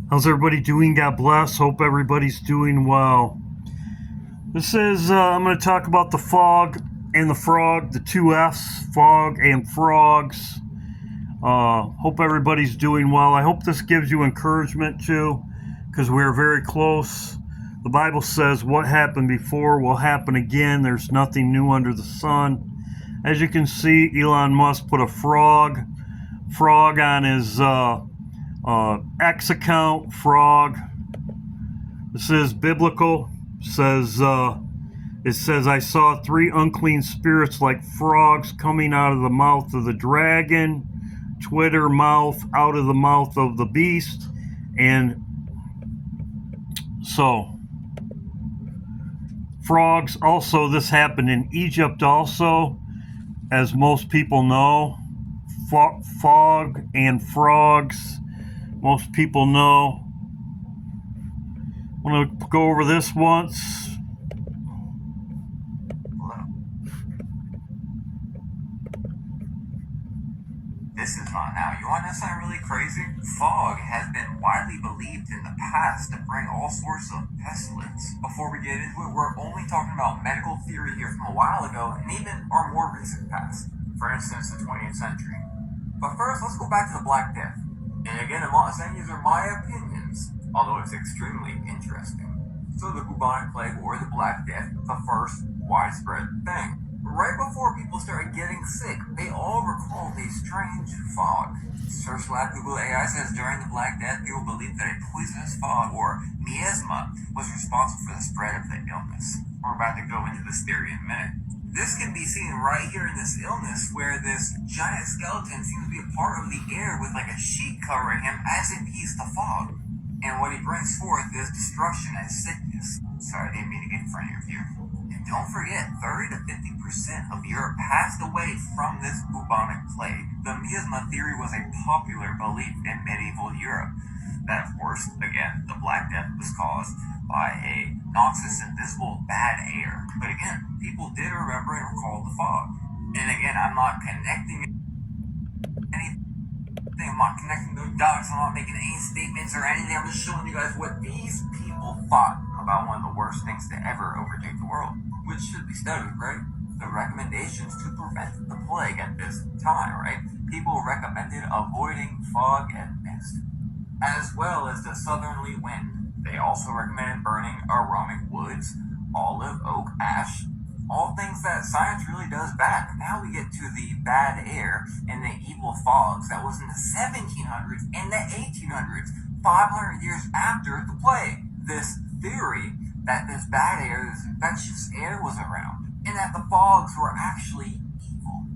How's everybody doing? God bless. Hope everybody's doing well. This is, I'm going to talk about the fog and the frog, the two F's, fog and frogs. Hope everybody's doing well. I hope this gives you encouragement too, because we're very close. The Bible says what happened before will happen again. There's nothing new under the sun. As you can see, Elon Musk put a frog on his X account, frog. This is biblical. It says, I saw three unclean spirits like frogs coming out of the mouth of the dragon, Twitter mouth out of the mouth of the beast. And so, frogs also, this happened in Egypt also, as most people know. Fog and frogs, most people know. I'm going to go over this once. This is not now. You want to know something really crazy? Fog has been widely believed in the past to bring all sorts of pestilence. Before we get into it, we're only talking about medical theory here from a while ago and even our more recent past. For instance, the 20th century. But first, let's go back to the Black Death. And again, I'm not saying these are my opinions, although it's extremely interesting. So the bubonic plague or the Black Death, the first widespread thing. Right before people started getting sick, they all recalled a strange fog. Search Lab Google AI says during the Black Death, people believed that a poisonous fog, or miasma, was responsible for the spread of the illness. We're about to go into this theory in a minute. This can be seen right here in this illness, where this giant skeleton seems to be a part of the air with like a sheet covering him as if he's the fog. And what he brings forth is destruction and sickness. Sorry, I didn't mean to get in front of your view. And don't forget, 30 to 50% of Europe passed away from this bubonic plague. The miasma theory was a popular belief in medieval Europe. That, of course, again, the Black Death was caused by a noxious, invisible, bad air. But again, people did remember and recall the fog. And again, I'm not connecting anything. I'm not connecting those dots. I'm not making any statements or anything. I'm just showing you guys what these people thought about one of the worst things to ever overtake the world, which should be studied, right? The recommendations to prevent the plague at this time, right? People recommended avoiding fog and mist, as well as the southerly wind. They also recommended burning aromatic woods, olive, oak, ash, all things that science really does bad. Now we get to the bad air and the evil fogs that was in the 1700s and the 1800s, 500 years after the plague. This theory that this bad air, this infectious air was around, and that the fogs were actually evil.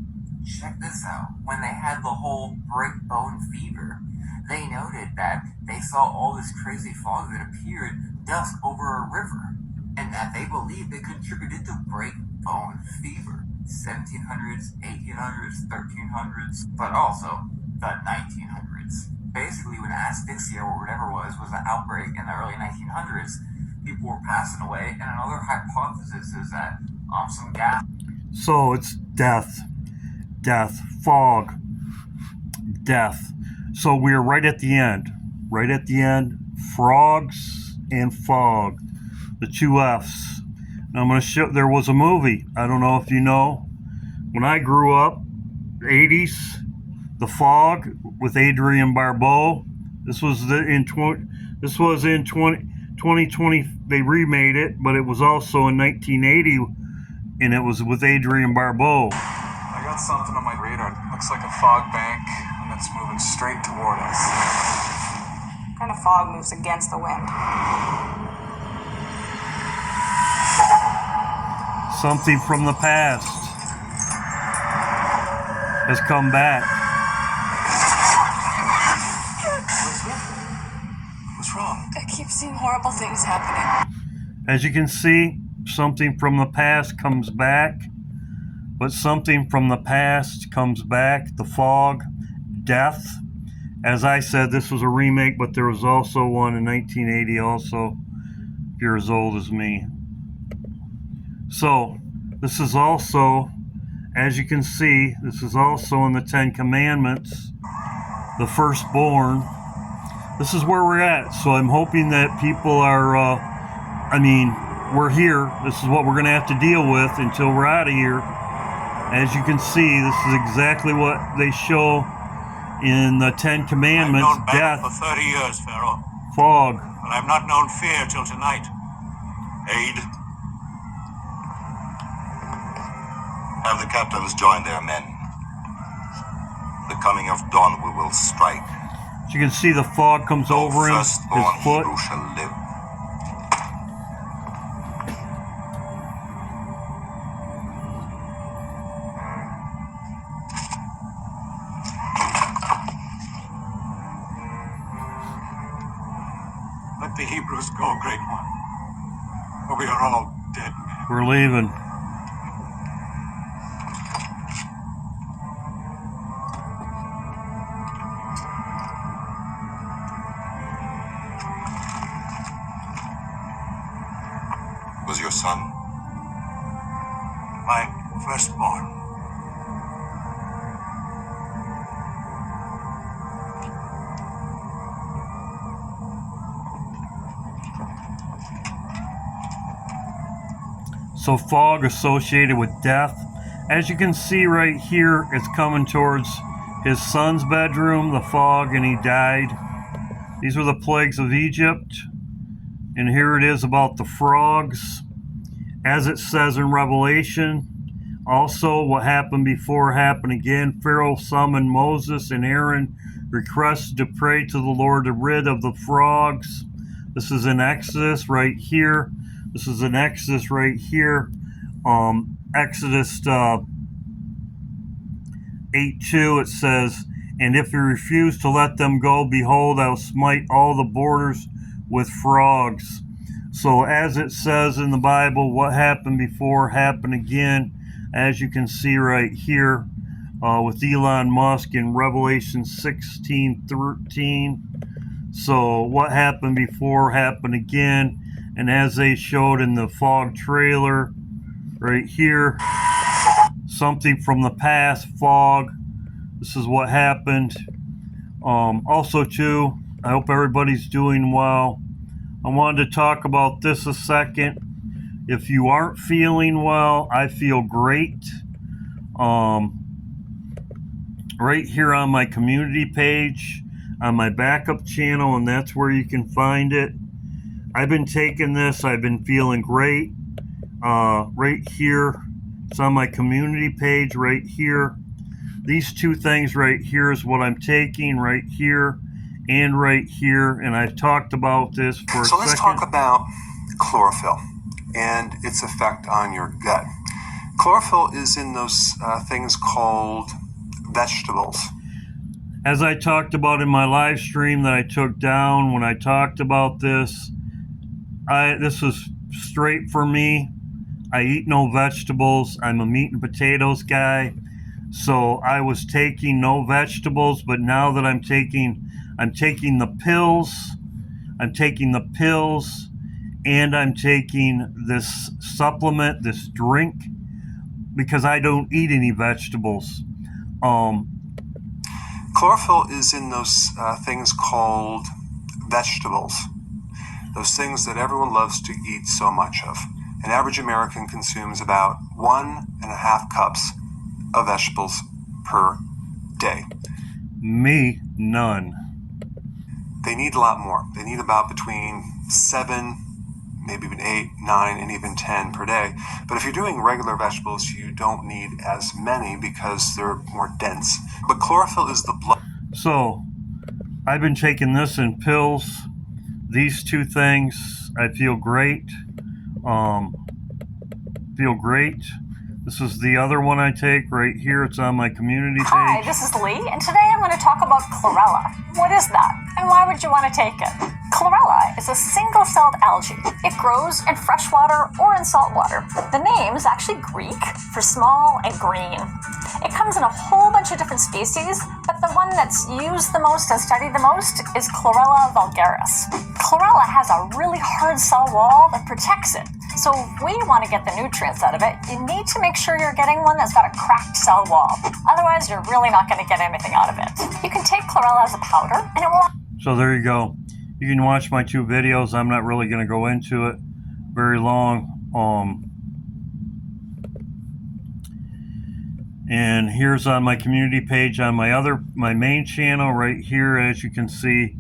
Check this out. When they had the whole breakbone fever, they noted that they saw all this crazy fog that appeared dusk over a river, and that they believed it contributed to breakbone fever. 1700s, 1800s, 1300s, but also the 1900s. Basically, when asphyxia or whatever was an outbreak in the early 1900s, people were passing away, and another hypothesis is that some gas. So it's death, fog, death. So we're right at the end, frogs and fog, the two F's. Now I'm going to show, there was a movie, I don't know if you know, when I grew up, 80s, The Fog with Adrienne Barbeau. This was in 2020, they remade it, but it was also in 1980, and it was with Adrienne Barbeau. I got something on my radar. Looks like a fog bank, and it's moving straight toward us. What kind of fog moves against the wind? Something from the past has come back. What's wrong? I keep seeing horrible things happening. As you can see, something from the past comes back, but something from the past comes back. The fog, death. As I said, this was a remake, but there was also one in 1980 also, if you're as old as me. So, this is also, as you can see, this is also in the Ten Commandments. The firstborn this is where we're at. So I'm hoping that people are, we're here. This is what we're going to have to deal with until we're out of here. As you can see, this is exactly what they show in the Ten Commandments. I've known Death, battle for 30 years, Pharaoh, fog. but I've not known fear till tonight. Aid. Have the captains join their men. The coming of dawn we will strike. As you can see, the fog comes over him, Firstborn his foot. Hebrew shall live. Let the Hebrews go, Great One, or we are all dead men. We're leaving. Was your son? My firstborn. So fog associated with death. As you can see right here, it's coming towards his son's bedroom, the fog, and he died. These were the plagues of Egypt. And here it is about the frogs. As it says in Revelation, also what happened before happened again. Pharaoh summoned Moses and Aaron, requested to pray to the Lord to rid of the frogs. This is in Exodus right here. This is in Exodus right here. Exodus 8:2, it says, "And if you refuse to let them go, behold, I will smite all the borders with frogs." So as it says in the Bible, what happened before happened again, as you can see right here with Elon Musk in Revelation 16:13. So what happened before happened again. And as they showed in the fog trailer right here, something from the past, fog. This is what happened. Also too, I hope everybody's doing well. I wanted to talk about this a second. If you aren't feeling well, I feel great. Right here on my community page, on my backup channel, and that's where you can find it. I've been taking this. I've been feeling great. Right here, it's on my community page right here. These two things right here is what I'm taking right here and right here, and I've talked about this for a second. So let's talk about chlorophyll and its effect on your gut. Chlorophyll is in those things called vegetables. As I talked about in my live stream that I took down when I talked about this, this is straight for me. I eat no vegetables. I'm a meat and potatoes guy. So I was taking no vegetables, but now that I'm taking the pills. I'm taking the pills, and I'm taking this supplement, this drink, because I don't eat any vegetables. Chlorophyll is in those things called vegetables. Those things that everyone loves to eat so much of. An average American consumes about 1.5 cups of vegetables per day. Me, none. They need a lot more. They need about between 7, maybe even 8, 9, and even 10 per day. But if you're doing regular vegetables, you don't need as many because they're more dense. But chlorophyll is the blood. So I've been taking this in pills. These two things, I feel great. This is the other one I take right here. It's on my community page. Hi, this is Lee, and today I'm going to talk about chlorella. What is that, and why would you want to take it? Chlorella is a single-celled algae. It grows in fresh water or in salt water. The name is actually Greek for small and green. It comes in a whole bunch of different species, but the one that's used the most and studied the most is Chlorella vulgaris. Chlorella has a really hard cell wall that protects it. So if we want to get the nutrients out of it, you need to make sure you're getting one that's got a cracked cell wall. Otherwise, you're really not going to get anything out of it. You can take chlorella as a powder, and it will... So there you go. You can watch my 2 videos. I'm not really going to go into it very long. And here's on my community page on my main channel right here, as you can see.